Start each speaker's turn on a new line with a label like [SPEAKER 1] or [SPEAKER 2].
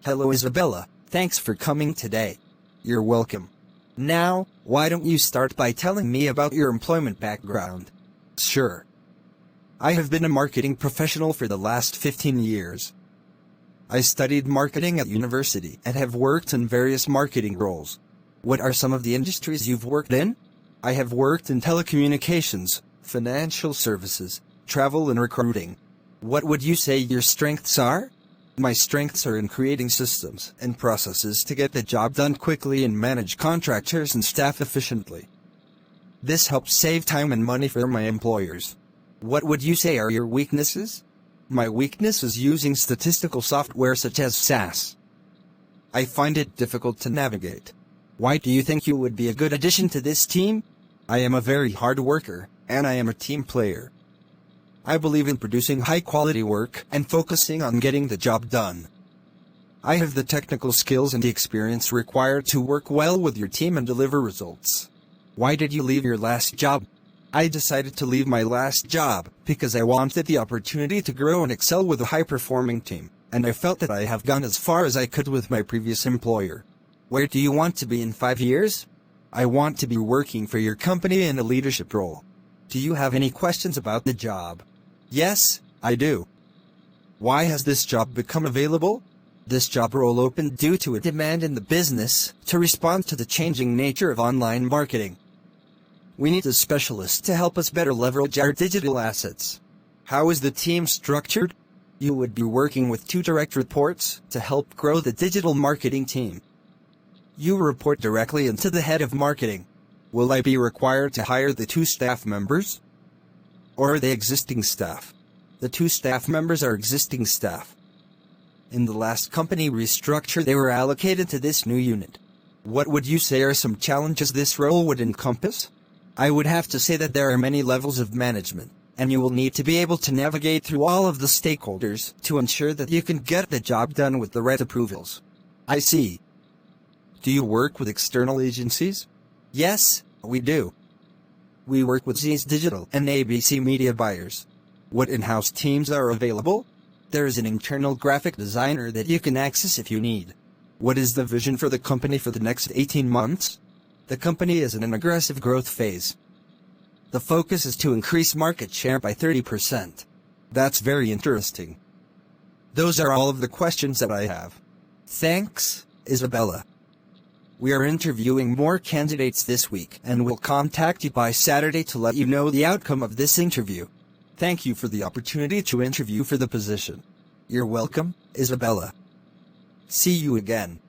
[SPEAKER 1] Hello Isabella, thanks for coming today. You're welcome. Now, why don't you start by telling me about your employment background? Sure. I have been a marketing professional for the last 15 years. I studied marketing at university and have worked in various marketing roles. What are some of the industries you've worked in? I have worked in telecommunications, financial services, travel and recruiting. What would you say your strengths are? My strengths are in creating systems and processes to get the job done quickly and manage contractors and staff efficiently. This helps save time and money for my employers. What would you say are your weaknesses? My weakness is using statistical software such as SAS. I find it difficult to navigate. Why do you think you would be a good addition to this team? I am a very hard worker, and I am a team player. I believe in producing high-quality work and focusing on getting the job done. I have the technical skills and the experience required to work well with your team and deliver results. Why did you leave your last job? I decided to leave my last job because I wanted the opportunity to grow and excel with a high-performing team, and I felt that I have gone as far as I could with my previous employer. Where do you want to be in 5 years? I want to be working for your company in a leadership role. Do you have any questions about the job? Yes, I do. Why has this job become available? This job role opened due to a demand in the business to respond to the changing nature of online marketing. We need a specialist to help us better leverage our digital assets. How is the team structured? You would be working with 2 direct reports to help grow the digital marketing team. You report directly into the head of marketing. Will I be required to hire the 2 staff members? Or are they existing staff? The 2 staff members are existing staff. In the last company restructure, they were allocated to this new unit. What would you say are some challenges this role would encompass? I would have to say that there are many levels of management, and you will need to be able to navigate through all of the stakeholders to ensure that you can get the job done with the right approvals. I see. Do you work with external agencies? Yes, we do. We work with Z's Digital and ABC Media buyers. What in-house teams are available? There is an internal graphic designer that you can access if you need. What is the vision for the company for the next 18 months? The company is in an aggressive growth phase. The focus is to increase market share by 30%. That's very interesting. Those are all of the questions that I have. Thanks, Isabella. We are interviewing more candidates this week and will contact you by Saturday to let you know the outcome of this interview. Thank you for the opportunity to interview for the position. You're welcome, Isabella. See you again.